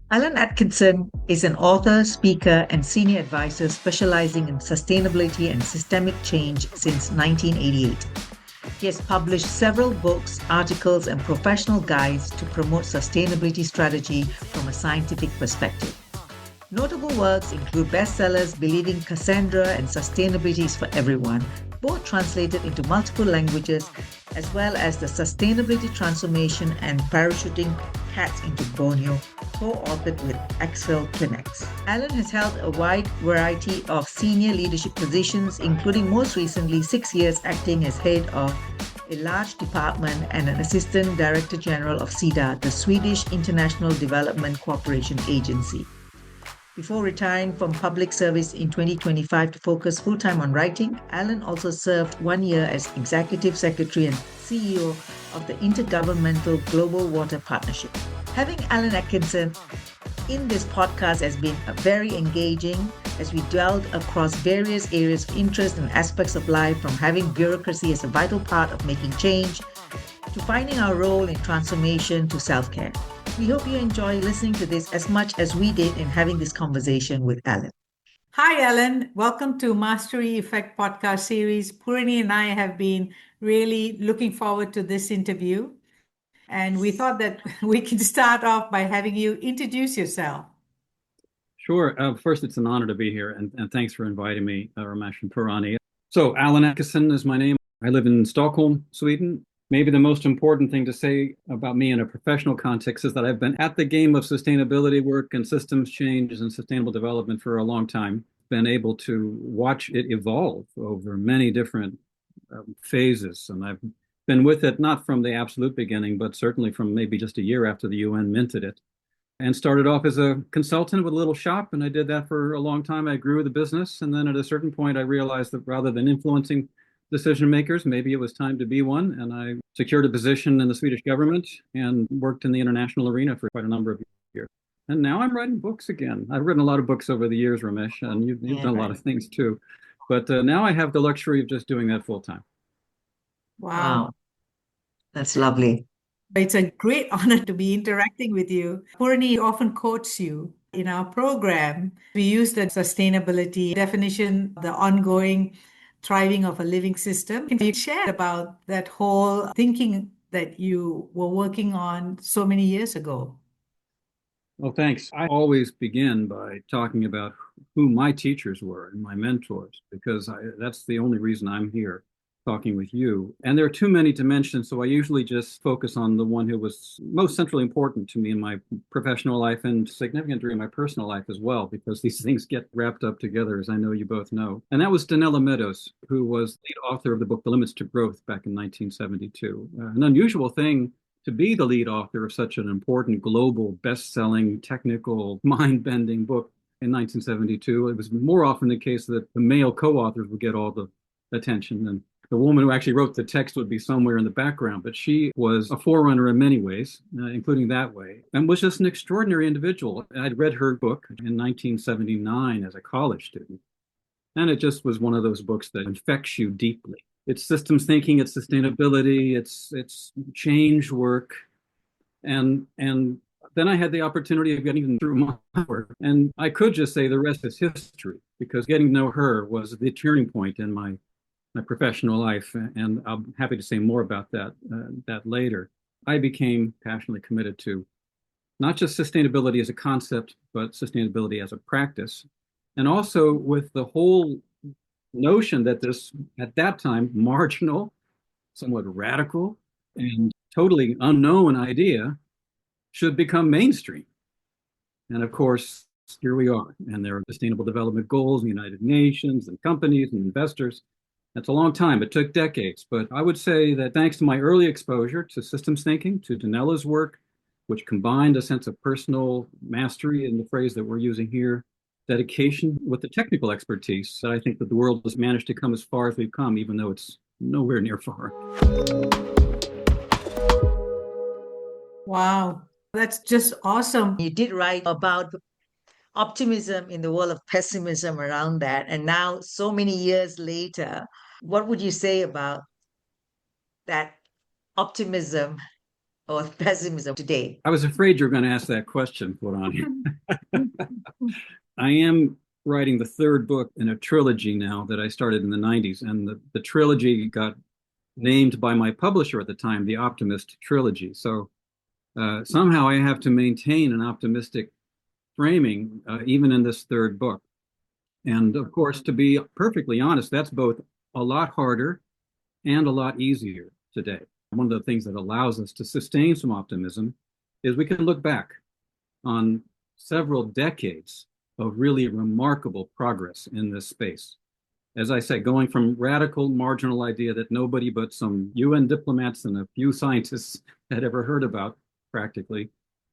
Alan AtKisson is an author, speaker, and senior advisor specializing in sustainability and systemic change since 1988. He has published several books, articles, and professional guides to promote sustainability strategy from a scientific perspective. Notable works include bestsellers Believing Cassandra and Sustainability is for Everyone, both translated into multiple languages, as well as The Sustainability Transformation and Parachuting Cats into Borneo, co-authored with Axel Klinex. Alan has held a wide variety of senior leadership positions, including most recently 6 years acting as head of a large department and an assistant director general of SIDA, the Swedish International Development Cooperation Agency. Before retiring from public service in 2025 to focus full time on writing, Alan also served 1 year as Executive Secretary and CEO of the Intergovernmental Global Water Partnership. Having Alan AtKisson in this podcast has been very engaging as we delved across various areas of interest and aspects of life, from having bureaucracy as a vital part of making change to finding our role in transformation to self care. We hope you enjoy listening to this as much as we did in having this conversation with Alan. Hi, Alan. Welcome to Mastery Effect podcast series. Poorani and I have been really looking forward to this interview. And we thought that we can start off by having you introduce yourself. Sure. First, it's an honor to be here, and thanks for inviting me, Ramesh and Poorani. So, Alan AtKisson is my name. I live in Stockholm, Sweden. Maybe the most important thing to say about me in a professional context is that I've been at the game of sustainability work and systems change and sustainable development for a long time. Been able to watch it evolve over many different phases. And I've been with it not from the absolute beginning, but certainly from maybe just a year after the UN minted it. And started off as a consultant with a little shop. And I did that for a long time. I grew the business. And then at a certain point, I realized that rather than influencing decision makers, maybe it was time to be one. And I secured a position in the Swedish government and worked in the international arena for quite a number of years. And now I'm writing books again. I've written a lot of books over the years, Ramesh, and you've done a lot of things too. But now I have the luxury of just doing that full time. Wow. That's lovely. It's a great honor to be interacting with you. Poorani often quotes you in our program. We use the sustainability definition, the ongoing thriving of a living system. Can you share about that whole thinking that you were working on so many years ago? Well, thanks. I always begin by talking about who my teachers were and my mentors, because that's the only reason I'm here talking with you. And there are too many dimensions, so I usually just focus on the one who was most centrally important to me in my professional life and significant during my personal life as well, because these things get wrapped up together, as I know you both know. And that was Donella Meadows, who was the author of the book The Limits to Growth back in 1972. An unusual thing to be the lead author of such an important global best-selling technical mind-bending book in 1972. It was more often the case that the male co-authors would get all the attention, and the woman who actually wrote the text would be somewhere in the background, but she was a forerunner in many ways, including that way, and was just an extraordinary individual. I'd read her book in 1979 as a college student, and it just was one of those books that infects you deeply. It's systems thinking, it's sustainability, it's change work, and then I had the opportunity of getting through my work, and I could just say the rest is history, because getting to know her was the turning point in my professional life, and I'm happy to say more about that later. I became passionately committed to not just sustainability as a concept, but sustainability as a practice, and also with the whole notion that this, at that time, marginal, somewhat radical, and totally unknown idea should become mainstream. And of course, here we are, and there are Sustainable Development Goals in the United Nations and companies and investors. That's a long time. It took decades. But I would say that thanks to my early exposure to systems thinking, to Donella's work, which combined a sense of personal mastery in the phrase that we're using here, dedication with the technical expertise, I think that the world has managed to come as far as we've come, even though it's nowhere near far. Wow, that's just awesome. You did write about optimism in the world of pessimism around that. And now, so many years later, what would you say about that optimism or pessimism today? I was afraid you were going to ask that question, Poorani. I am writing the third book in a trilogy now that I started in the 90s, and the trilogy got named by my publisher at the time, the Optimist Trilogy. So somehow I have to maintain an optimistic framing, even in this third book. And of course, to be perfectly honest, that's both a lot harder and a lot easier today. One of the things that allows us to sustain some optimism is we can look back on several decades of really remarkable progress in this space. As I say, going from radical marginal idea that nobody but some UN diplomats and a few scientists had ever heard about practically,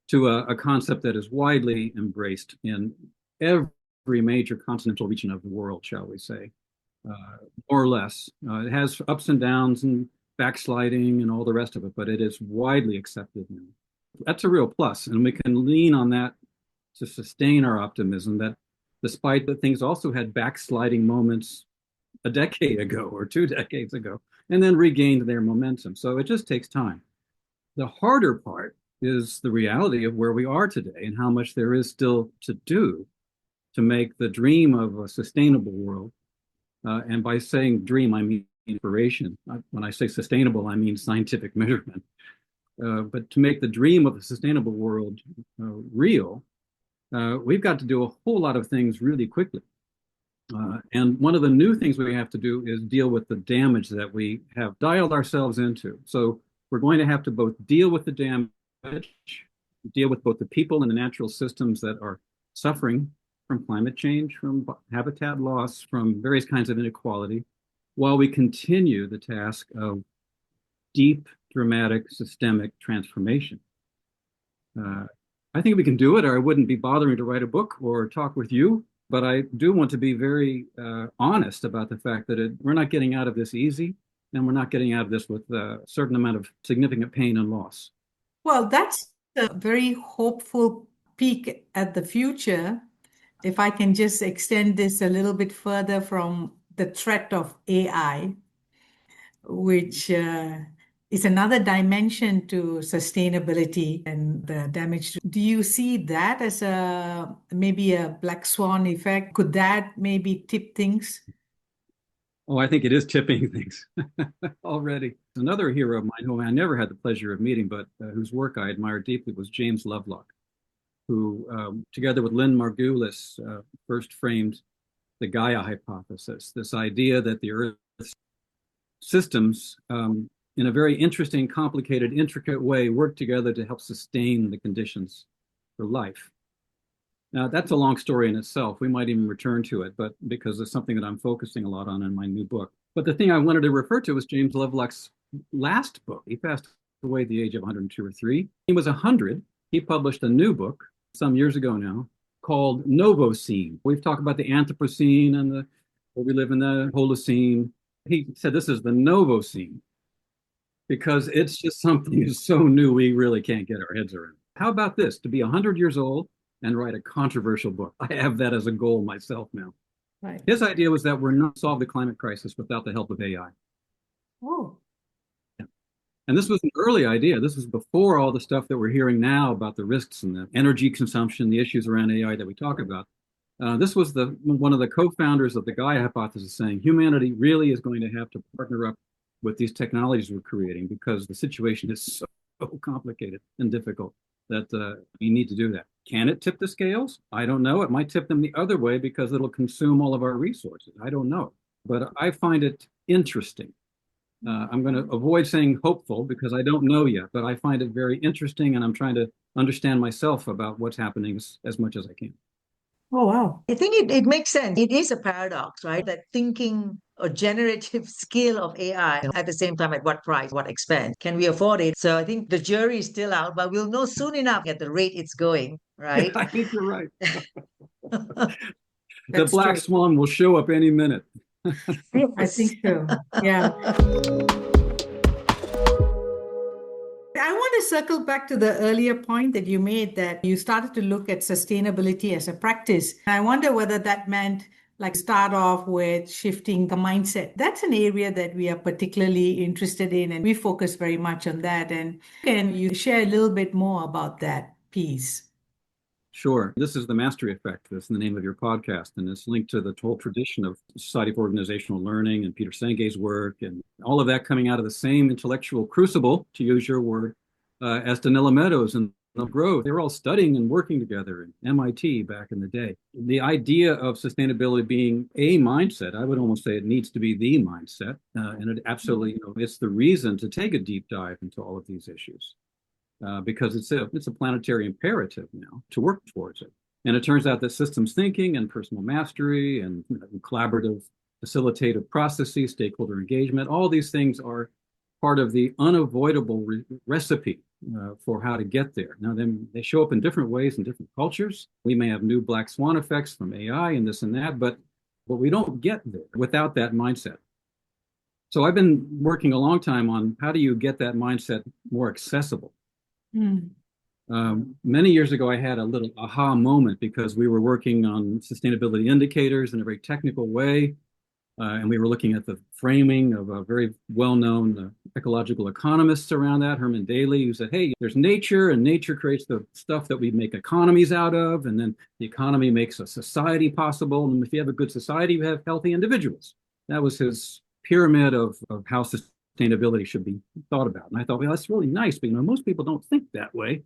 to a concept that is widely embraced in every major continental region of the world, shall we say, more or less. It has ups and downs and backsliding and all the rest of it, but it is widely accepted now. That's a real plus, and we can lean on that to sustain our optimism that despite that things also had backsliding moments a decade ago or 2 decades ago, and then regained their momentum. So it just takes time. The harder part is the reality of where we are today and how much there is still to do to make the dream of a sustainable world. And by saying dream, I mean inspiration. When I say sustainable, I mean scientific measurement. But to make the dream of a sustainable world real, we've got to do a whole lot of things really quickly. And one of the new things we have to do is deal with the damage that we have dialed ourselves into. So we're going to have to both deal with the damage, deal with both the people and the natural systems that are suffering from climate change, from habitat loss, from various kinds of inequality, while we continue the task of deep, dramatic, systemic transformation. I think we can do it, or I wouldn't be bothering to write a book or talk with you. But I do want to be very honest about the fact that we're not getting out of this easy, and we're not getting out of this with a certain amount of significant pain and loss. Well, that's a very hopeful peek at the future. If I can just extend this a little bit further from the threat of AI, which is another dimension to sustainability and the damage. Do you see that as maybe a black swan effect? Could that maybe tip things? Oh, I think it is tipping things already. Another hero of mine whom I never had the pleasure of meeting, but whose work I admired deeply, was James Lovelock, who, together with Lynn Margulis, first framed the Gaia hypothesis, this idea that the Earth's systems, in a very interesting, complicated, intricate way, work together to help sustain the conditions for life. Now, that's a long story in itself. We might even return to it, but because it's something that I'm focusing a lot on in my new book. But the thing I wanted to refer to was James Lovelock's last book. He passed away at the age of 102 or 3. He was 100. He published a new book some years ago now called Novocene. We've talked about the Anthropocene and where we live in the Holocene. He said this is the Novocene because it's just something so new we really can't get our heads around. How about this? To be 100 years old and write a controversial book. I have that as a goal myself now. Right. His idea was that we're not solve the climate crisis without the help of AI. Oh. Yeah. And this was an early idea. This was before all the stuff that we're hearing now about the risks and the energy consumption, the issues around AI that we talk about. This was one of the co-founders of the Gaia hypothesis saying humanity really is going to have to partner up with these technologies we're creating because the situation is so complicated and difficult that we need to do that. Can it tip the scales? I don't know. It might tip them the other way because it'll consume all of our resources. I don't know. But I find it interesting. I'm going to avoid saying hopeful because I don't know yet, but I find it very interesting and I'm trying to understand myself about what's happening as much as I can. Oh, wow. I think it makes sense. It is a paradox, right? That thinking or generative skill of AI at the same time, at what price, what expense? Can we afford it? So I think the jury is still out, but we'll know soon enough at the rate it's going, right? I think you're right. The That's black true. swan will show up any minute. I think so. Yeah. I want to circle back to the earlier point that you made that you started to look at sustainability as a practice. I wonder whether that meant like start off with shifting the mindset. That's an area that we are particularly interested in, and we focus very much on that. And can you share a little bit more about that piece? Sure. This is the mastery effect. That's the name of your podcast. And it's linked to the whole tradition of Society for Organizational Learning and Peter Senge's work and all of that coming out of the same intellectual crucible, to use your word, as Danila Meadows and Grove. They were all studying and working together in MIT back in the day. The idea of sustainability being a mindset, I would almost say it needs to be the mindset. And it absolutely, it's the reason to take a deep dive into all of these issues. Because it's a planetary imperative now to work towards it. And it turns out that systems thinking and personal mastery and collaborative facilitative processes, stakeholder engagement, all these things are part of the unavoidable recipe for how to get there. Now, then they show up in different ways in different cultures. We may have new black swan effects from AI and this and that, but we don't get there without that mindset. So I've been working a long time on how do you get that mindset more accessible. Many years ago, I had a little aha moment because we were working on sustainability indicators in a very technical way. And we were looking at the framing of a very well-known ecological economists around that, Herman Daly, who said, hey, there's nature, and nature creates the stuff that we make economies out of, and then the economy makes a society possible. And if you have a good society, you have healthy individuals. That was his pyramid of how sustainability should be thought about. And I thought, well, that's really nice, but most people don't think that way.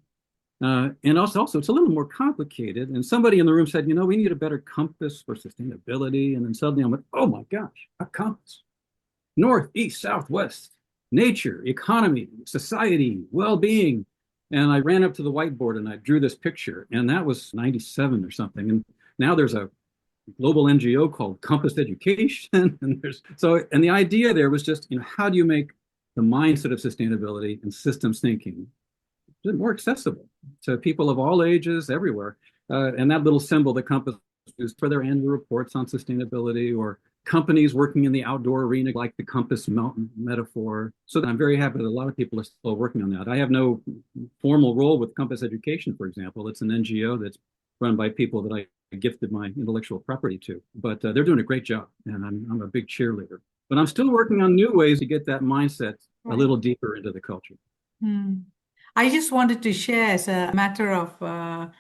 And also, it's a little more complicated. And somebody in the room said, we need a better compass for sustainability. And then suddenly I went, oh my gosh, a compass. North, east, south, west, nature, economy, society, well-being. And I ran up to the whiteboard and I drew this picture. And that was 97 or something. And now there's a global NGO called Compass Education. And the idea there was just, how do you make the mindset of sustainability and systems thinking more accessible to people of all ages everywhere? And that little symbol, the compass, is for their annual reports on sustainability, or companies working in the outdoor arena, like the compass mountain metaphor. So I'm very happy that a lot of people are still working on that. I have no formal role with Compass Education, for example. It's an NGO that's run by people that I gifted my intellectual property to, but they're doing a great job, and I'm a big cheerleader. But I'm still working on new ways to get that mindset a little deeper into the culture. I just wanted to share, as a matter of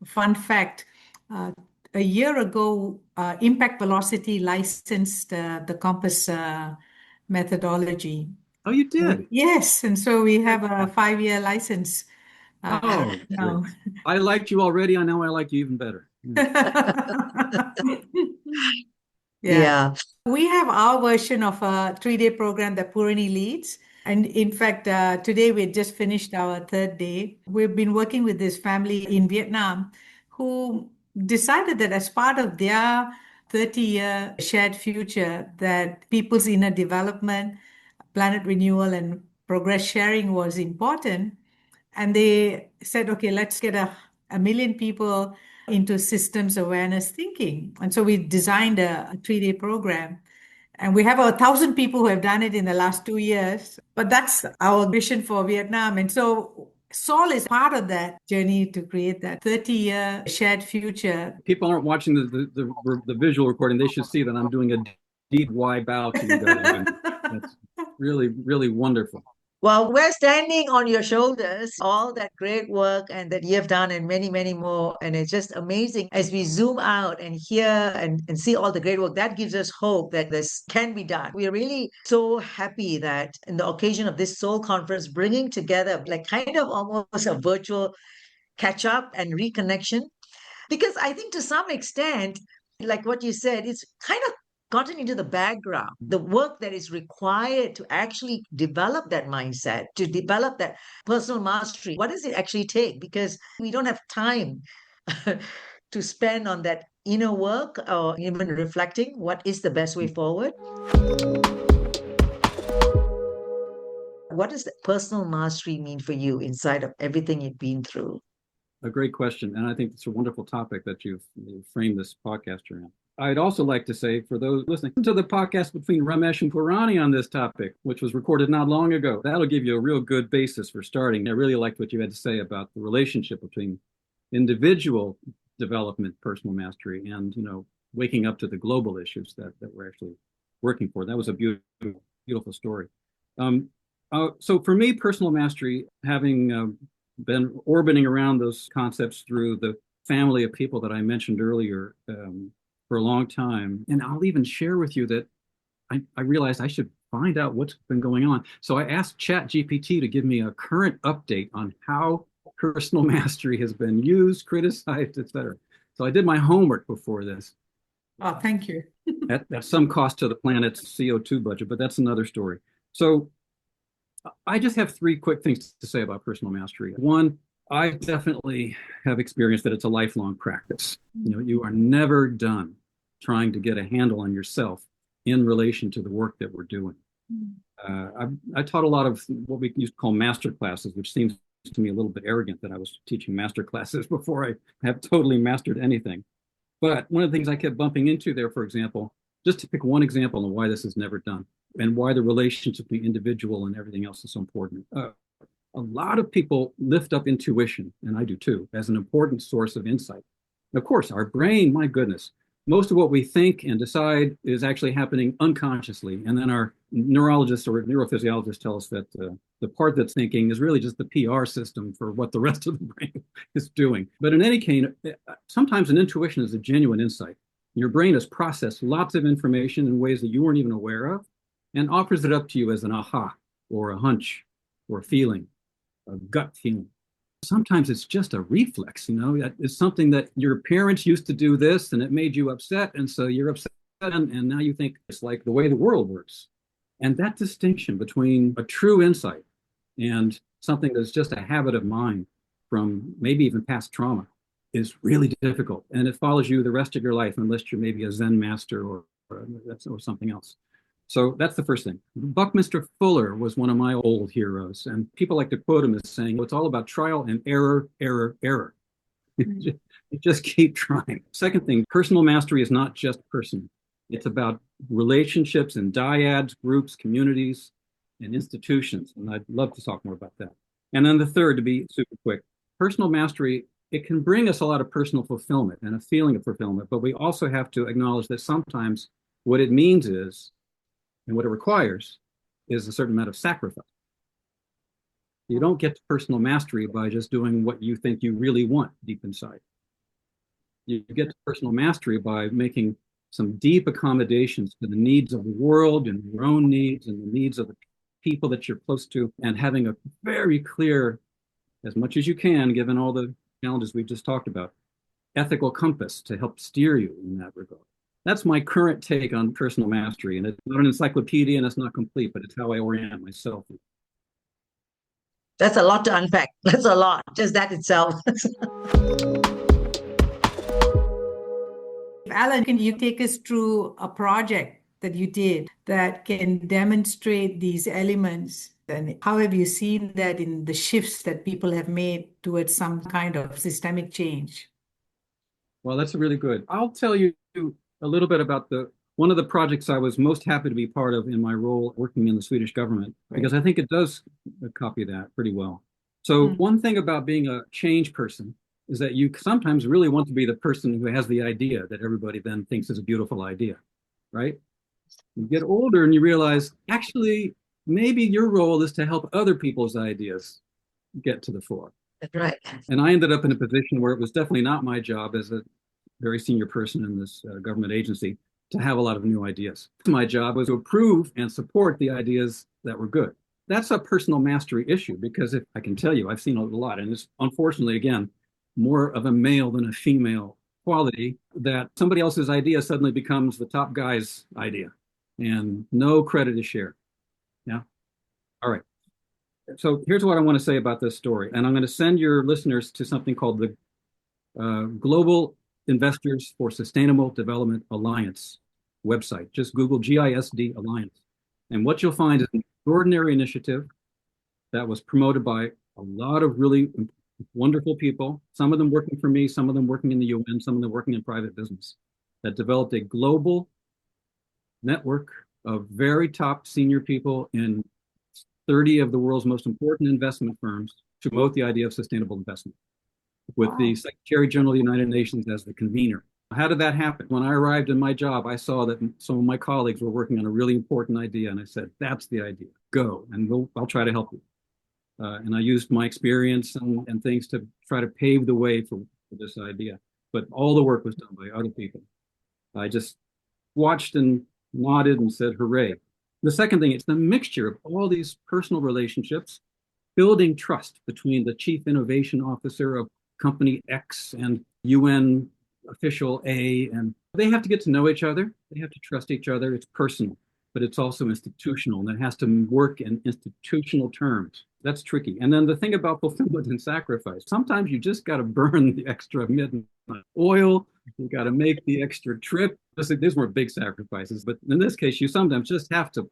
fun fact, a year ago, Impact Velocity licensed the Compass methodology. Oh, you did? Yes, and so we have a 5-year license. No. I liked you already. I know I like you even better. Yeah. We have our version of a 3-day program that Poorani leads. And in fact, today we just finished our 3rd day. We've been working with this family in Vietnam who decided that as part of their 30-year shared future, that people's inner development, planet renewal, and progress sharing was important. And they said, okay, let's get a million people into systems awareness thinking. And so we designed a 3-day program. And we have 1,000 people who have done it in the last 2 years. But that's our vision for Vietnam. And so Sol is part of that journey to create that 30-year shared future. People aren't watching the visual recording. They should see that I'm doing a deep wide bow to you guys. That's really, really wonderful. Well, we're standing on your shoulders, all that great work and that you've done, and many, many more. And it's just amazing as we zoom out and hear and see all the great work. That gives us hope that this can be done. We're really so happy that in the occasion of this Soul Conference, bringing together like kind of almost a virtual catch up and reconnection. Because I think to some extent, like what you said, it's kind of gotten into the background, the work that is required to actually develop that mindset, to develop that personal mastery. What does it actually take? Because we don't have time to spend on that inner work or even reflecting what is the best way forward. What does personal mastery mean for you inside of everything you've been through? A great question. And I think it's a wonderful topic that you've framed this podcast around. I'd also like to say, for those listening to the podcast between Ramesh and Poorani on this topic, which was recorded not long ago, that'll give you a real good basis for starting. I really liked what you had to say about the relationship between individual development, personal mastery, and waking up to the global issues that we're actually working for. That was a beautiful, beautiful story. So for me, personal mastery, having been orbiting around those concepts through the family of people that I mentioned earlier for a long time, and I'll even share with you that I realized I should find out what's been going on. So I asked ChatGPT to give me a current update on how personal mastery has been used, criticized, etc. So I did my homework before this. Oh, thank you. At some cost to the planet's CO2 budget, but that's another story. So I just have three quick things to say about personal mastery. One, I definitely have experienced that it's a lifelong practice. You know, you are never done trying to get a handle on yourself in relation to the work that we're doing. I taught a lot of what we used to call master classes, which seems to me a little bit arrogant that I was teaching master classes before I have totally mastered anything. But one of the things I kept bumping into there, for example, just to pick one example on why this is never done and why the relationship between individual and everything else is so important. A lot of people lift up intuition, and I do too, as an important source of insight. Of course, our brain, my goodness, most of what we think and decide is actually happening unconsciously. And then our neurologists or neurophysiologists tell us that the part that's thinking is really just the PR system for what the rest of the brain is doing. But in any case, sometimes an intuition is a genuine insight. Your brain has processed lots of information in ways that you weren't even aware of and offers it up to you as an aha or a hunch or a feeling, a gut feeling. Sometimes it's just a reflex, you know, it's something that your parents used to do this and it made you upset. And so you're upset and now you think it's like the way the world works. And that distinction between a true insight and something that's just a habit of mind from maybe even past trauma is really difficult. And it follows you the rest of your life unless you're maybe a Zen master or something else. So that's the first thing. Buckminster Fuller was one of my old heroes, and people like to quote him as saying, it's all about trial and error, error, error. You just keep trying. Second thing, personal mastery is not just personal. It's about relationships and dyads, groups, communities, and institutions. And I'd love to talk more about that. And then the third, to be super quick, personal mastery, it can bring us a lot of personal fulfillment and a feeling of fulfillment, but we also have to acknowledge that sometimes what it means is, and what it requires is a certain amount of sacrifice. You don't get to personal mastery by just doing what you think you really want deep inside. You get to personal mastery by making some deep accommodations to the needs of the world and your own needs and the needs of the people that you're close to, and having a very clear, as much as you can, given all the challenges we've just talked about, ethical compass to help steer you in that regard. That's my current take on personal mastery. And it's not an encyclopedia and it's not complete, but it's how I orient myself. That's a lot to unpack. That's a lot, just that itself. Alan, can you take us through a project that you did that can demonstrate these elements? And how have you seen that in the shifts that people have made towards some kind of systemic change? Well, that's really good. I'll tell you a little bit about one of the projects I was most happy to be part of in my role working in the Swedish government, because I think it does copy that pretty well. So one thing about being a change person is that you sometimes really want to be the person who has the idea that everybody then thinks is a beautiful idea, right? You get older and you realize, actually, maybe your role is to help other people's ideas get to the fore. That's right. And I ended up in a position where it was definitely not my job as a very senior person in this government agency to have a lot of new ideas. My job was to approve and support the ideas that were good. That's a personal mastery issue, because if I can tell you, I've seen a lot, and it's unfortunately, again, more of a male than a female quality, that somebody else's idea suddenly becomes the top guy's idea and no credit is shared. Yeah. All right. So here's what I want to say about this story. And I'm going to send your listeners to something called the Global Investors for Sustainable Development Alliance website. Just Google GISD Alliance. And what you'll find is an extraordinary initiative that was promoted by a lot of really wonderful people, some of them working for me, some of them working in the UN, some of them working in private business, that developed a global network of very top senior people in 30 of the world's most important investment firms to promote the idea of sustainable investment, with the Secretary General of the United Nations as the convener. How did that happen? When I arrived in my job, I saw that some of my colleagues were working on a really important idea, and I said, "That's the idea. Go, and I'll try to help you." And I used my experience and things to try to pave the way for this idea. But all the work was done by other people. I just watched and nodded and said, "Hooray." The second thing, it's the mixture of all these personal relationships, building trust between the chief innovation officer of company X and UN official A, and they have to get to know each other. They have to trust each other. It's personal, but it's also institutional, and it has to work in institutional terms. That's tricky. And then the thing about fulfillment and sacrifice, sometimes you just got to burn the extra midnight oil. You got to make the extra trip. These were big sacrifices, but in this case, you sometimes just have to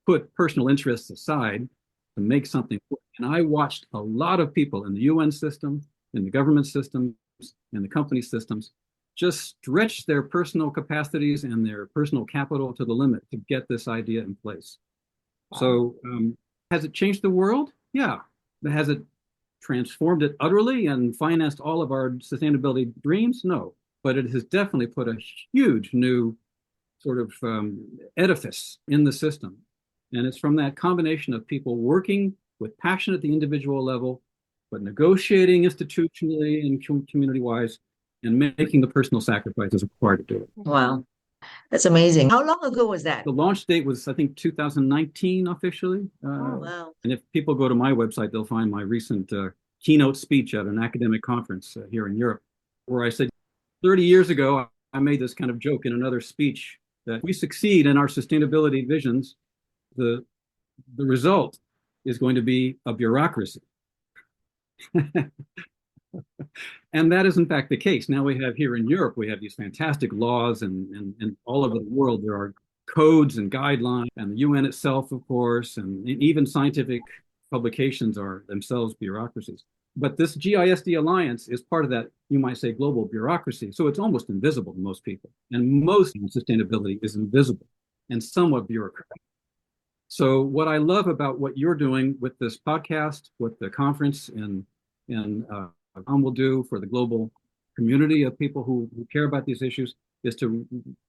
put personal interests aside to make something work. And I watched a lot of people in the UN system, in the government systems, in the company systems, just stretch their personal capacities and their personal capital to the limit to get this idea in place. Wow. So has it changed the world? Yeah. But has it transformed it utterly and financed all of our sustainability dreams? No. But it has definitely put a huge new sort of edifice in the system. And it's from that combination of people working with passion at the individual level, but negotiating institutionally and community-wise, and making the personal sacrifices required to do it. Wow. That's amazing. How long ago was that? The launch date was, I think, 2019 officially. Wow. And if people go to my website, they'll find my recent keynote speech at an academic conference here in Europe, where I said 30 years ago, I made this kind of joke in another speech that if we succeed in our sustainability visions, the result is going to be a bureaucracy. And that is in fact the case. Now we have here in Europe, we have these fantastic laws, and all over the world there are codes and guidelines, and the UN itself, of course, and even scientific publications are themselves bureaucracies. But this GISD alliance is part of that, you might say, global bureaucracy. So it's almost invisible to most people. And most sustainability is invisible and somewhat bureaucratic. So what I love about what you're doing with this podcast, with the conference, and will do for the global community of people who care about these issues, is to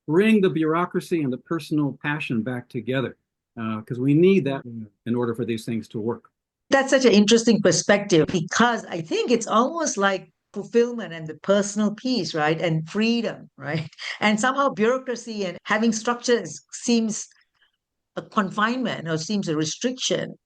bring the bureaucracy and the personal passion back together, because we need that in order for these things to work. That's such an interesting perspective, because I think it's almost like fulfillment and the personal peace, right? And freedom, right? And somehow bureaucracy and having structures seems a confinement or seems a restriction.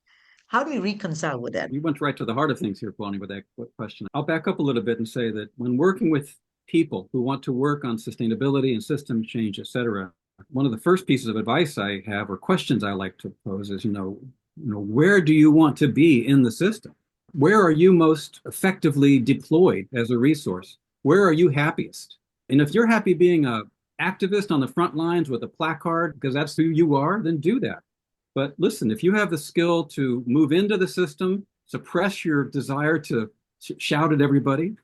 How do we reconcile with that? You went right to the heart of things here, Poorani, with that question. I'll back up a little bit and say that when working with people who want to work on sustainability and system change, et cetera, one of the first pieces of advice I have, or questions I like to pose, is, where do you want to be in the system? Where are you most effectively deployed as a resource? Where are you happiest? And if you're happy being an activist on the front lines with a placard, because that's who you are, then do that. But listen, if you have the skill to move into the system, suppress your desire to shout at everybody,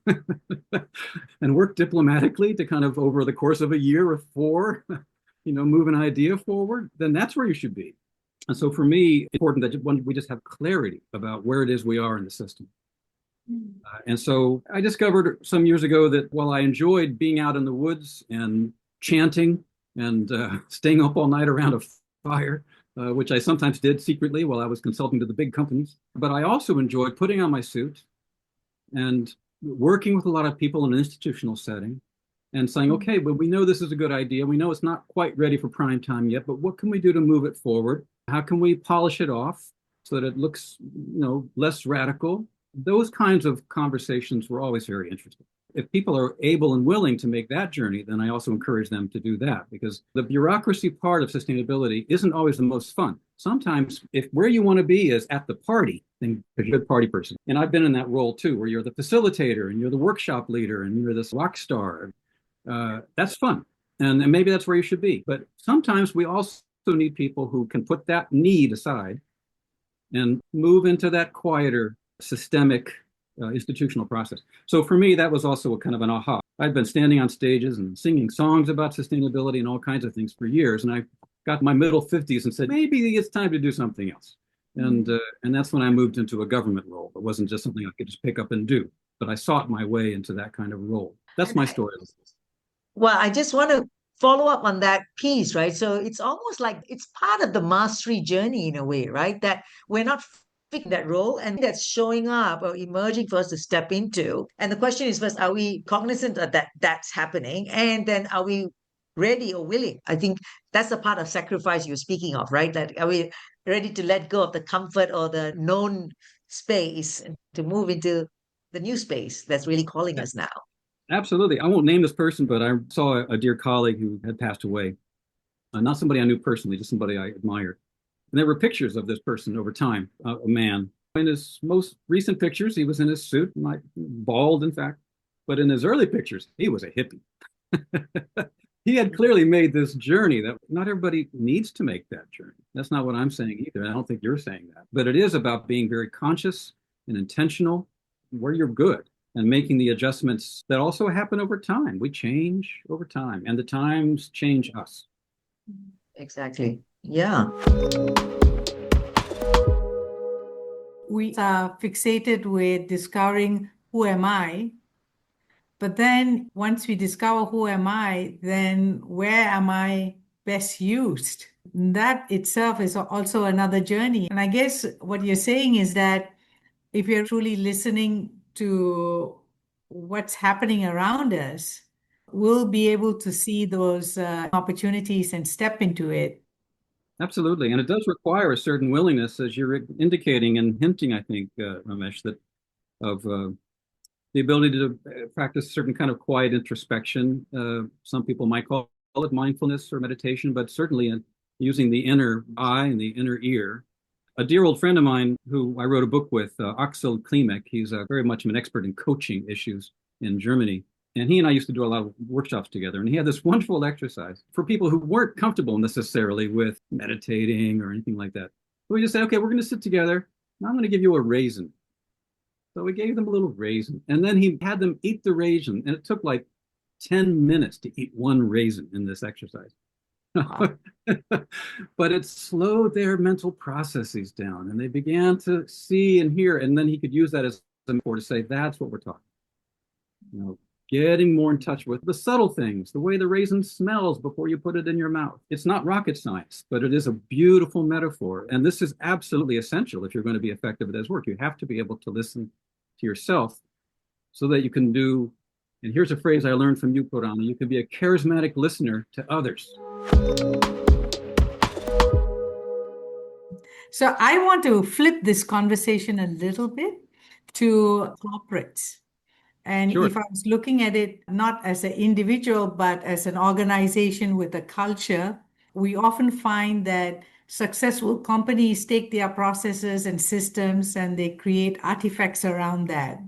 and work diplomatically to kind of, over the course of a year or 4, move an idea forward, then that's where you should be. And so for me, it's important that we just have clarity about where it is we are in the system. And so I discovered some years ago that while I enjoyed being out in the woods and chanting and staying up all night around a fire, which I sometimes did secretly while I was consulting to the big companies, but I also enjoyed putting on my suit and working with a lot of people in an institutional setting and saying, okay, but we know this is a good idea. We know it's not quite ready for prime time yet, but what can we do to move it forward? How can we polish it off so that it looks, less radical? Those kinds of conversations were always very interesting. If people are able and willing to make that journey, then I also encourage them to do that, because the bureaucracy part of sustainability isn't always the most fun. Sometimes if where you want to be is at the party, then you're a good party person. And I've been in that role too, where you're the facilitator and you're the workshop leader and you're this rock star. That's fun. And maybe that's where you should be. But sometimes we also need people who can put that need aside and move into that quieter, systemic, institutional process. So for me, that was also a kind of an aha. I'd been standing on stages and singing songs about sustainability and all kinds of things for years. And I got my middle 50s and said, maybe it's time to do something else. And that's when I moved into a government role. It wasn't just something I could just pick up and do, but I sought my way into that kind of role. That's my story. Well, I just want to follow up on that piece, right? So it's almost like it's part of the mastery journey in a way, right? That we're not fitting that role and that's showing up or emerging for us to step into. And the question is first, are we cognizant of that that's happening? And then are we ready or willing? I think that's the part of sacrifice you're speaking of, right? That are we ready to let go of the comfort or the known space and to move into the new space that's really calling us now? Absolutely. I won't name this person, but I saw a dear colleague who had passed away. Not somebody I knew personally, just somebody I admired. And there were pictures of this person over time, a man. In his most recent pictures, he was in his suit, like bald, in fact. But in his early pictures, he was a hippie. He had clearly made this journey that not everybody needs to make that journey. That's not what I'm saying either. I don't think you're saying that. But it is about being very conscious and intentional where you're good and making the adjustments that also happen over time. We change over time, and the times change us. Exactly. Yeah. We are fixated with discovering who am I. But then once we discover who am I, then where am I best used? That itself is also another journey. And I guess what you're saying is that if you're truly listening to what's happening around us, we'll be able to see those opportunities and step into it. Absolutely. And it does require a certain willingness, as you're indicating and hinting, I think, Ramesh, that of the ability to practice a certain kind of quiet introspection. Some people might call it mindfulness or meditation, but certainly using the inner eye and the inner ear. A dear old friend of mine who I wrote a book with, Axel Klimek, he's very much an expert in coaching issues in Germany. And he and I used to do a lot of workshops together. And he had this wonderful exercise for people who weren't comfortable necessarily with meditating or anything like that. So we just said, okay, we're going to sit together. And I'm going to give you a raisin. So we gave them a little raisin. And then he had them eat the raisin. And it took like 10 minutes to eat one raisin in this exercise. Wow. But it slowed their mental processes down. And they began to see and hear. And then he could use that as a metaphor to say, that's what we're talking. You know, getting more in touch with the subtle things, the way the raisin smells before you put it in your mouth. It's not rocket science, but it is a beautiful metaphor. And this is absolutely essential if you're going to be effective at this work. You have to be able to listen to yourself so that you can do, and here's a phrase I learned from you, Poorani, you can be a charismatic listener to others. So I want to flip this conversation a little bit to corporates. And Sure. if I was looking at it not as an individual, but as an organization with a culture, we often find that successful companies take their processes and systems and they create artifacts around that.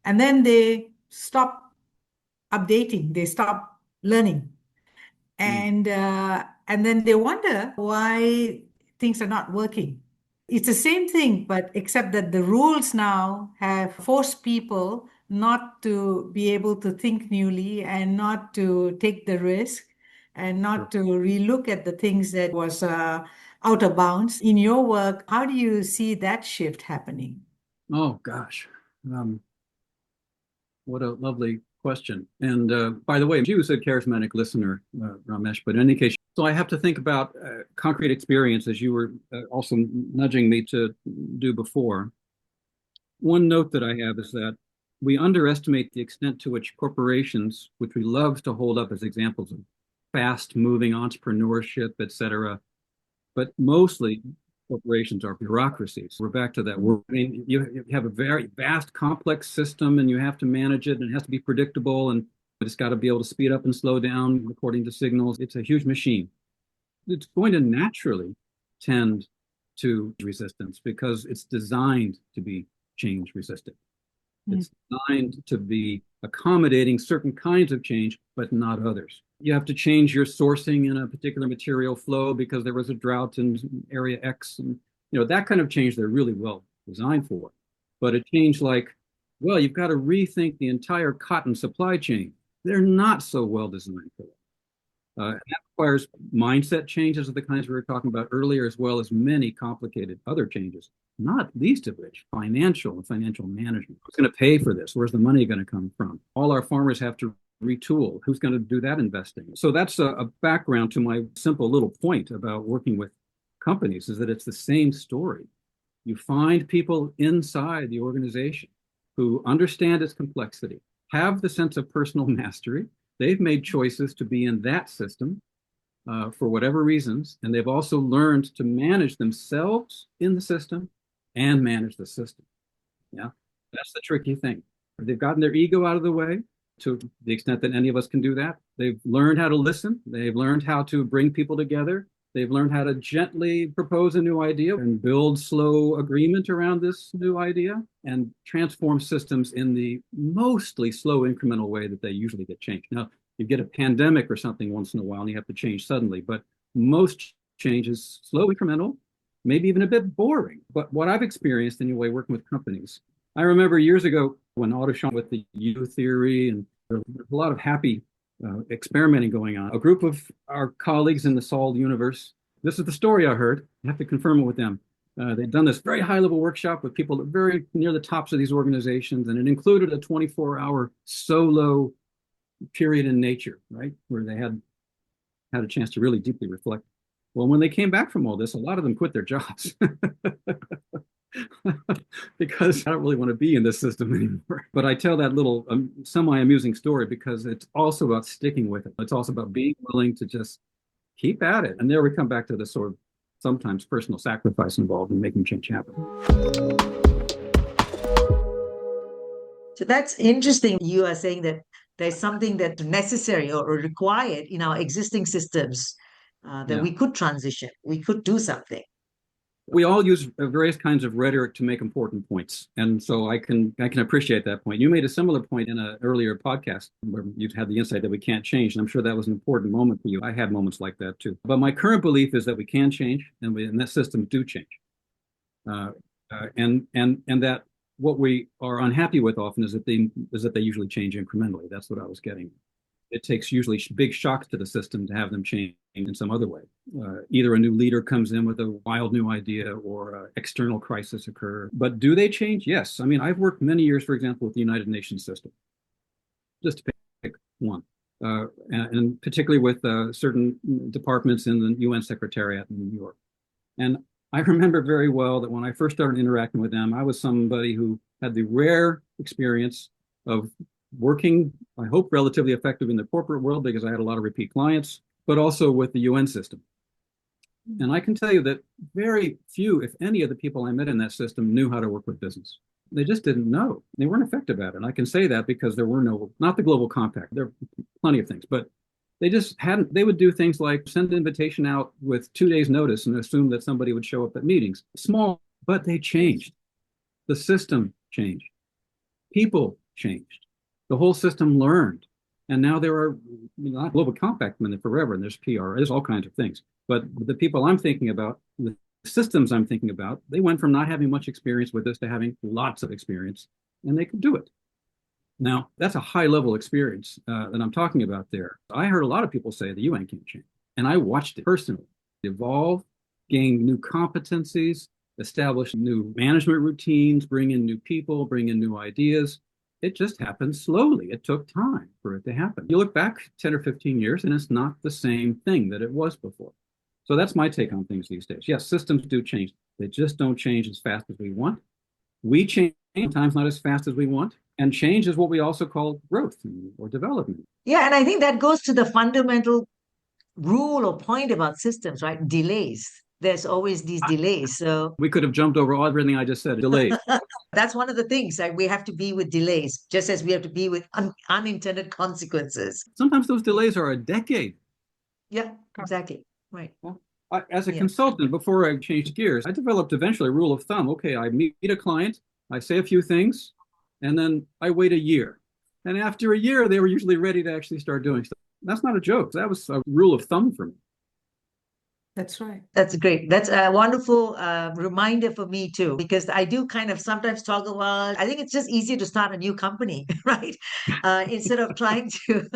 And then they stop updating, they stop learning. And then they wonder why things are not working. It's the same thing, but except that the rules now have forced people not to be able to think newly and not to take the risk and not to relook at the things that was out of bounds. In your work, how do you see that shift happening? Oh, gosh. What a lovely question. And by the way, you said charismatic listener, Ramesh, but in any case, so I have to think about concrete experience as you were also nudging me to do before. One note that I have is that we underestimate the extent to which corporations, which we love to hold up as examples of fast-moving entrepreneurship, et cetera, but mostly corporations are bureaucracies. We're back to that word. I mean, you have a very vast, complex system, and you have to manage it, and it has to be predictable, and it's got to be able to speed up and slow down according to signals. It's a huge machine. It's going to naturally tend to resistance because it's designed to be change resistant. It's designed to be accommodating certain kinds of change, but not others. You have to change your sourcing in a particular material flow because there was a drought in area X, and that kind of change they're really well designed for. But a change like, well, you've got to rethink the entire cotton supply chain. They're not so well designed for that. And that requires mindset changes of the kinds we were talking about earlier, as well as many complicated other changes, not least of which financial and financial management. Who's going to pay for this? Where's the money going to come from? All our farmers have to retool? Who's going to do that investing? So that's a background to my simple little point about working with companies, is that it's the same story. You find people inside the organization who understand its complexity, have the sense of personal mastery. They've made choices to be in that system for whatever reasons, and they've also learned to manage themselves in the system and manage the system. Yeah, that's the tricky thing. They've gotten their ego out of the way to the extent that any of us can do that. They've learned how to listen. They've learned how to bring people together. They've learned how to gently propose a new idea and build slow agreement around this new idea and transform systems in the mostly slow incremental way that they usually get changed. Now, you get a pandemic or something once in a while and you have to change suddenly, but most change is slow incremental, maybe even a bit boring. But what I've experienced anyway, working with companies, I remember years ago when Autoshon with the U theory, and there was a lot of happy experimenting going on. A group of our colleagues in the Solved universe, this is the story I heard, I have to confirm it with them. They'd done this very high level workshop with people very near the tops of these organizations, and it included a 24-hour solo period in nature, right? Where they had a chance to really deeply reflect. Well, when they came back from all this, a lot of them quit their jobs. Because I don't really want to be in this system anymore. But I tell that little semi-amusing story because it's also about sticking with it. It's also about being willing to just keep at it. And there we come back to the sort of sometimes personal sacrifice involved in making change happen. So that's interesting. You are saying that there's something that's necessary or required in our existing systems that we could transition, we could do something. We all use various kinds of rhetoric to make important points. And so I can appreciate that point. You made a similar point in an earlier podcast where you had the insight that we can't change. And I'm sure that was an important moment for you. I had moments like that too. But my current belief is that we can change and that systems do change. And that what we are unhappy with often is that they usually change incrementally. That's what I was getting. It takes usually big shocks to the system to have them change in some other way. Either a new leader comes in with a wild new idea or an external crisis occur. But do they change? Yes. I mean, I've worked many years, for example, with the United Nations system, just to pick one, and particularly with certain departments in the UN Secretariat in New York. And I remember very well that when I first started interacting with them, I was somebody who had the rare experience of working, I hope, relatively effective in the corporate world because I had a lot of repeat clients, but also with the UN system. And I can tell you that very few, if any, of the people I met in that system knew how to work with business. They just didn't know. They weren't effective at it. And I can say that because there were not the Global Compact, there are plenty of things, but they just hadn't, they would do things like send an invitation out with 2 days notice and assume that somebody would show up at meetings. Small, but they changed. The system changed. People changed. The whole system learned. And now there are not Global Compact men forever, and there's PR, there's all kinds of things. But the people I'm thinking about, the systems I'm thinking about, they went from not having much experience with this to having lots of experience, and they could do it. Now, that's a high level experience that I'm talking about there. I heard a lot of people say the UN can't change. And I watched it personally evolve, gain new competencies, establish new management routines, bring in new people, bring in new ideas. It just happened slowly. It took time for it to happen. You look back 10 or 15 years and it's not the same thing that it was before. So that's my take on things these days. Yes, systems do change. They just don't change as fast as we want. We change sometimes not as fast as we want. And change is what we also call growth or development. Yeah, and I think that goes to the fundamental rule or point about systems, right? Delays. There's always these delays. So we could have jumped over everything I just said. Delays. That's one of the things, right? We have to be with delays, just as we have to be with unintended consequences. Sometimes those delays are a decade. Yeah, exactly. Right. Well, as a consultant, before I changed gears, I developed eventually a rule of thumb. Okay, I meet a client, I say a few things, and then I wait a year. And after a year, they were usually ready to actually start doing stuff. That's not a joke. That was a rule of thumb for me. That's right. That's great. That's a wonderful reminder for me too, because I do kind of sometimes talk about, I think it's just easier to start a new company, right? Instead of trying to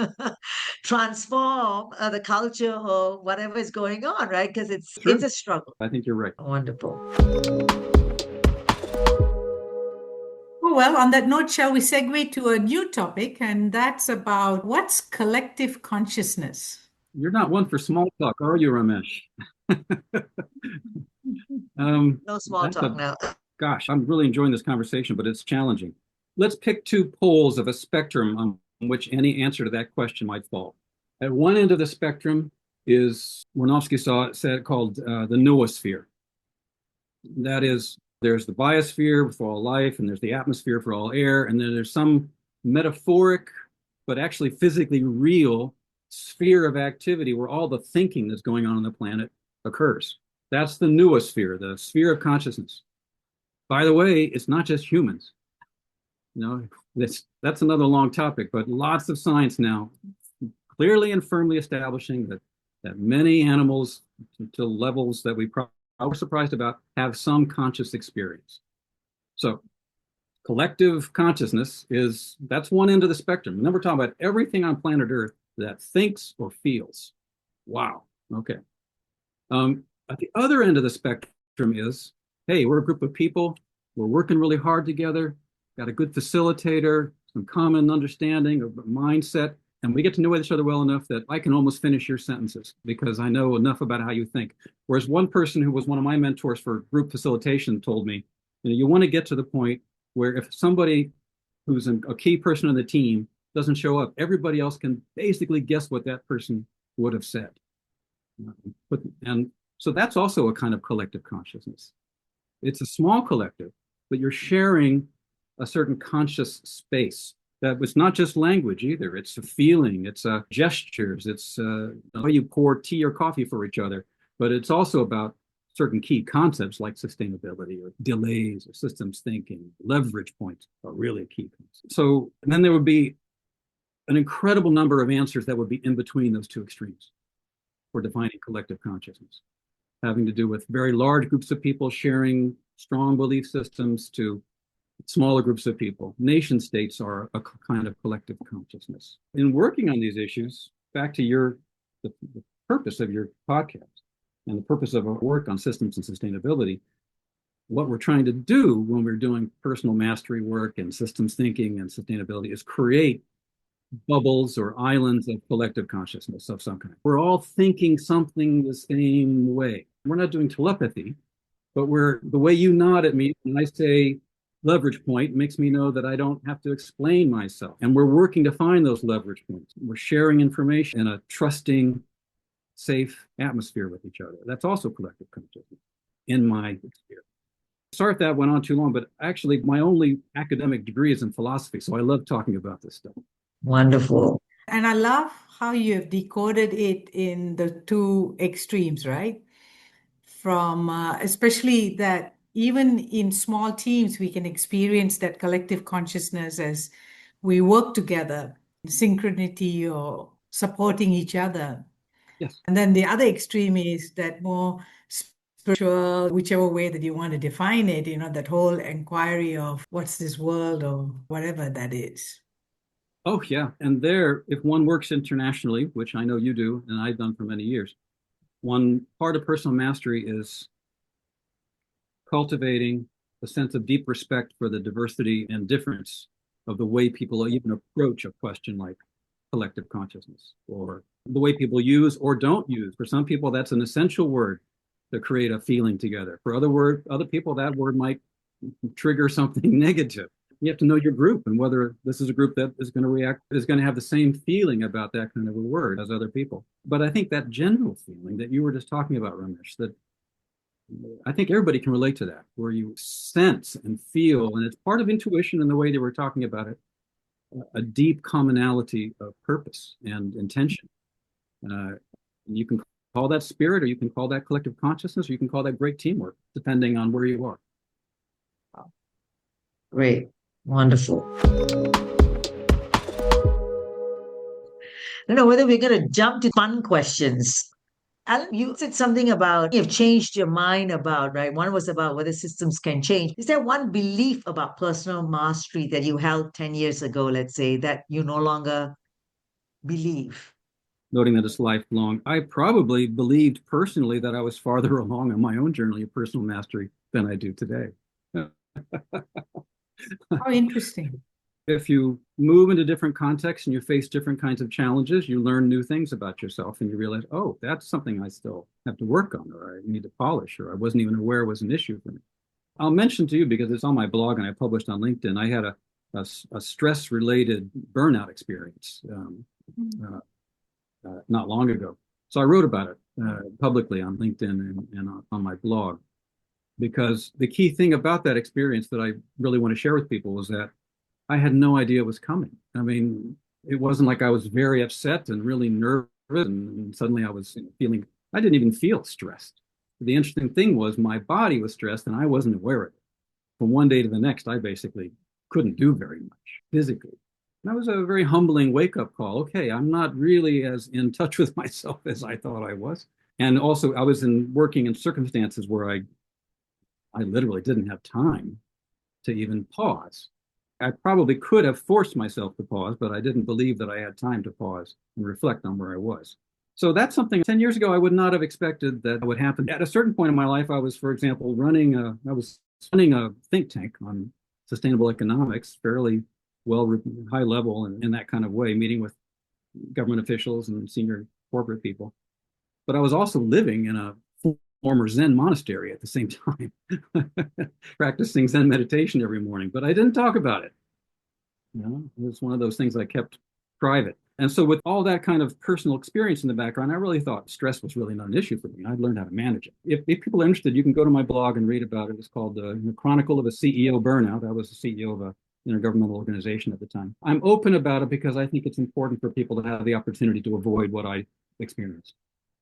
transform the culture or whatever is going on, right? Because it's a struggle. I think you're right. Wonderful. Oh, well, on that note, shall we segue to a new topic? And that's about what's collective consciousness? You're not one for small talk, are you, Ramesh? No small talk now. Gosh, I'm really enjoying this conversation, but it's challenging. Let's pick two poles of a spectrum on which any answer to that question might fall. At one end of the spectrum is, Wernicke said, called the noosphere. That is, there's the biosphere for all life, and there's the atmosphere for all air, and then there's some metaphoric, but actually physically real sphere of activity where all the thinking that's going on the planet occurs. That's the noosphere, the sphere of consciousness. By the way, it's not just humans. That's another long topic, but lots of science now clearly and firmly establishing that many animals, to levels that we probably were surprised about, have some conscious experience. So collective consciousness that's one end of the spectrum. And then we're talking about everything on planet Earth that thinks or feels. Wow. Okay. At the other end of the spectrum is, hey, we're a group of people. We're working really hard together. Got a good facilitator, some common understanding of mindset, and we get to know each other well enough that I can almost finish your sentences because I know enough about how you think. Whereas one person who was one of my mentors for group facilitation told me, you want to get to the point where if somebody who's a key person on the team doesn't show up, everybody else can basically guess what that person would have said. And so that's also a kind of collective consciousness. It's a small collective, but you're sharing a certain conscious space that was not just language either. It's a feeling, it's gestures, it's the way you pour tea or coffee for each other, but it's also about certain key concepts like sustainability or delays or systems thinking. Leverage points are really key concepts. So and then there would be an incredible number of answers that would be in between those two extremes for defining collective consciousness, having to do with very large groups of people sharing strong belief systems to smaller groups of people. Nation states are a kind of collective consciousness. In working on these issues, back to the purpose of your podcast and the purpose of our work on systems and sustainability, what we're trying to do when we're doing personal mastery work and systems thinking and sustainability is create bubbles or islands of collective consciousness of some kind. We're all thinking something the same way. We're not doing telepathy, but the way you nod at me when I say leverage point makes me know that I don't have to explain myself. And we're working to find those leverage points. We're sharing information in a trusting, safe atmosphere with each other. That's also collective consciousness in my experience. Sorry if that went on too long, but actually my only academic degree is in philosophy. So I love talking about this stuff. Wonderful. And I love how you have decoded it in the two extremes, right? From especially that even in small teams, we can experience that collective consciousness as we work together, synchronity or supporting each other. Yes. And then the other extreme is that more spiritual, whichever way that you want to define it, that whole inquiry of what's this world or whatever that is. Oh, yeah. And there, if one works internationally, which I know you do, and I've done for many years, one part of personal mastery is cultivating a sense of deep respect for the diversity and difference of the way people even approach a question like collective consciousness, or the way people use or don't use. For some people, that's an essential word to create a feeling together. For other people, that word might trigger something negative. You have to know your group and whether this is a group that is going to have the same feeling about that kind of a word as other people. But I think that general feeling that you were just talking about, Ramesh, that I think everybody can relate to that, where you sense and feel, and it's part of intuition in the way that we're talking about it, a deep commonality of purpose and intention. You can call that spirit, or you can call that collective consciousness, or you can call that great teamwork, depending on where you are. Great. Wonderful. I don't know whether we're going to jump to fun questions. Alan, you said something about you've changed your mind about, right? One was about whether systems can change. Is there one belief about personal mastery that you held 10 years ago, let's say, that you no longer believe? Noting that it's lifelong, I probably believed personally that I was farther along on my own journey of personal mastery than I do today. How interesting. If you move into different contexts and you face different kinds of challenges, you learn new things about yourself and you realize, oh, that's something I still have to work on, or I need to polish, or I wasn't even aware was an issue for me. I'll mention to you, because it's on my blog and I published on LinkedIn, I had a stress-related burnout experience not long ago. So I wrote about it publicly on LinkedIn and on my blog, because the key thing about that experience that I really want to share with people was that I had no idea it was coming. I mean, it wasn't like I was very upset and really nervous and suddenly I was feeling, I didn't even feel stressed. The interesting thing was my body was stressed and I wasn't aware of it. From one day to the next, I basically couldn't do very much physically. That was a very humbling wake-up call. Okay, I'm not really as in touch with myself as I thought I was. And also, I was working in circumstances where I literally didn't have time to even pause. I probably could have forced myself to pause, but I didn't believe that I had time to pause and reflect on where I was. So that's something 10 years ago I would not have expected that would happen. At a certain point in my life, I was, for example, running a think tank on sustainable economics, fairly well, high level and in that kind of way, meeting with government officials and senior corporate people. But I was also living in a former Zen monastery at the same time, practicing Zen meditation every morning, but I didn't talk about it. You know, it was one of those things I kept private. And so with all that kind of personal experience in the background, I really thought stress was really not an issue for me. I'd learned how to manage it. If people are interested, you can go to my blog and read about it. It's called The Chronicle of a CEO Burnout. I was the CEO of a intergovernmental organization at the time. I'm open about it because I think it's important for people to have the opportunity to avoid what I experienced.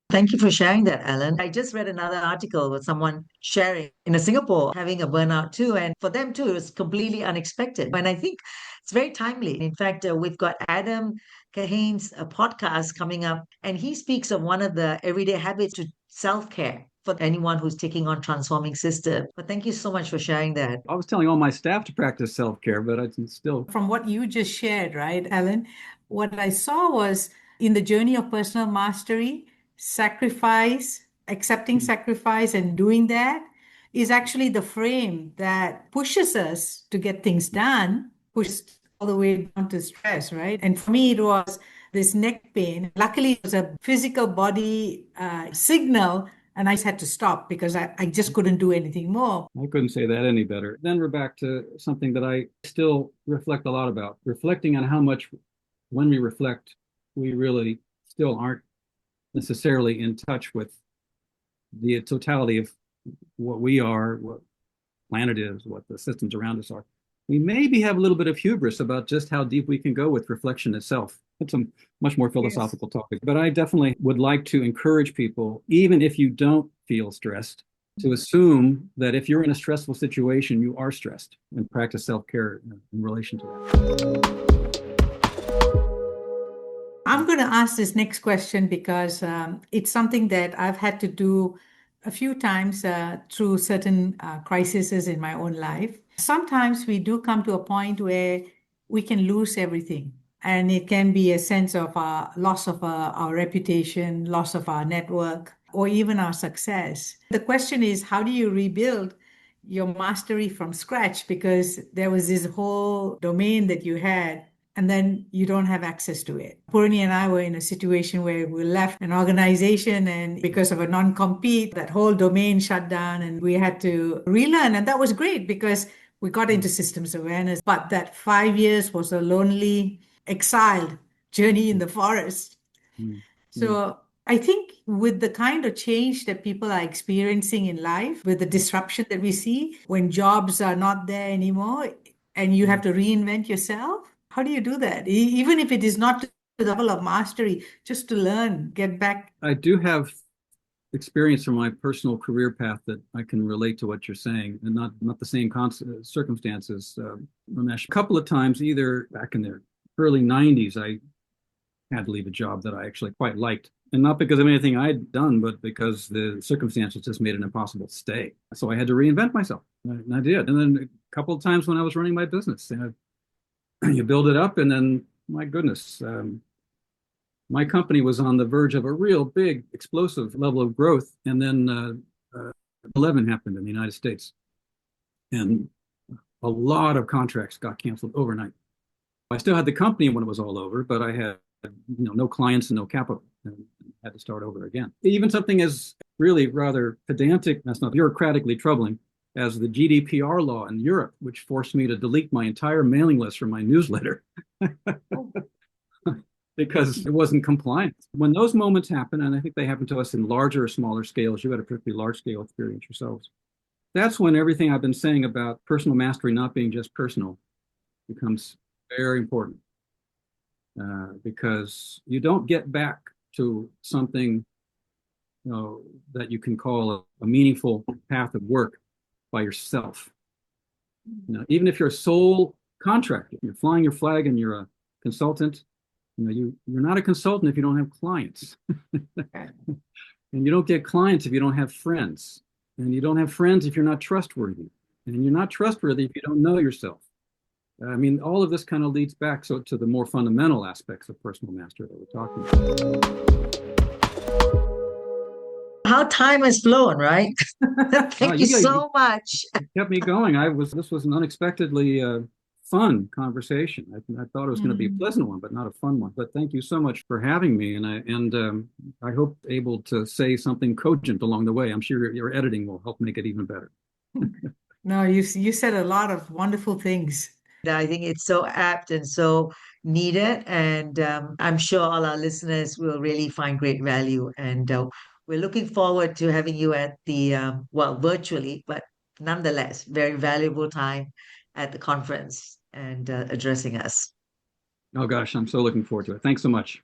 Thank you for sharing that, Alan. I just read another article with someone sharing in Singapore having a burnout too. And for them too, it was completely unexpected. And I think it's very timely. In fact, we've got Adam Kahane's podcast coming up, and he speaks of one of the everyday habits to self-care for anyone who's taking on transforming system. But thank you so much for sharing that. I was telling all my staff to practice self-care, but I still. From what you just shared, right, Alan, what I saw was in the journey of personal mastery, sacrifice, accepting sacrifice and doing that is actually the frame that pushes us to get things done, pushes all the way down to stress, right? And for me, it was this neck pain. Luckily, it was a physical body signal, and I just had to stop because I just couldn't do anything more. I couldn't say that any better. Then we're back to something that I still reflect a lot about, reflecting on how much, when we reflect, we really still aren't necessarily in touch with the totality of what we are, what planet is, what the systems around us are. We maybe have a little bit of hubris about just how deep we can go with reflection itself. It's a much more philosophical topic, but I definitely would like to encourage people, even if you don't feel stressed, to assume that if you're in a stressful situation, you are stressed, and practice self-care in relation to that. I'm going to ask this next question because it's something that I've had to do a few times through certain crises in my own life. Sometimes we do come to a point where we can lose everything. And it can be a sense of loss of our reputation, loss of our network, or even our success. The question is, how do you rebuild your mastery from scratch? Because there was this whole domain that you had, and then you don't have access to it. Poorani and I were in a situation where we left an organization, and because of a non-compete, that whole domain shut down and we had to relearn. And that was great because we got into systems awareness. But that 5 years was a lonely, exiled journey in the forest. So I think with the kind of change that people are experiencing in life, with the disruption that we see, when jobs are not there anymore and you have to reinvent yourself, how do you do that? Even if it is not to the level of mastery, just to learn, get back. I do have experience from my personal career path that I can relate to what you're saying, and not the same circumstances, Ramesh. A couple of times, either back in the early 90s, I had to leave a job that I actually quite liked. And not because of anything I'd done, but because the circumstances just made it impossible to stay. So I had to reinvent myself, and I did. And then a couple of times when I was running my business, you build it up, and then, my goodness, my company was on the verge of a real big, explosive level of growth. And then 11 happened in the United States. And a lot of contracts got canceled overnight. I still had the company when it was all over, but I had no clients and no capital, and had to start over again. Even something as really rather pedantic, that's not bureaucratically troubling, as the GDPR law in Europe, which forced me to delete my entire mailing list from my newsletter because it wasn't compliant. When those moments happen, and I think they happen to us in larger or smaller scales, you had a particularly large scale experience yourselves. That's when everything I've been saying about personal mastery not being just personal becomes very important, because you don't get back to something that you can call a meaningful path of work by yourself. Even if you're a sole contractor, you're flying your flag and you're a consultant, you're not a consultant if you don't have clients. And you don't get clients if you don't have friends. And you don't have friends if you're not trustworthy. And you're not trustworthy if you don't know yourself. I mean, all of this kind of leads back to the more fundamental aspects of personal mastery that we're talking about. How time has flown, right? Thank you so much. It kept me going. This was an unexpectedly fun conversation. I thought it was going to be a pleasant one, but not a fun one. But thank you so much for having me, and I hope able to say something cogent along the way. I'm sure your editing will help make it even better. No, you said a lot of wonderful things. I think it's so apt and so needed, and I'm sure all our listeners will really find great value. And we're looking forward to having you at the virtually, but nonetheless, very valuable time at the conference and addressing us. Oh gosh, I'm so looking forward to it. Thanks so much.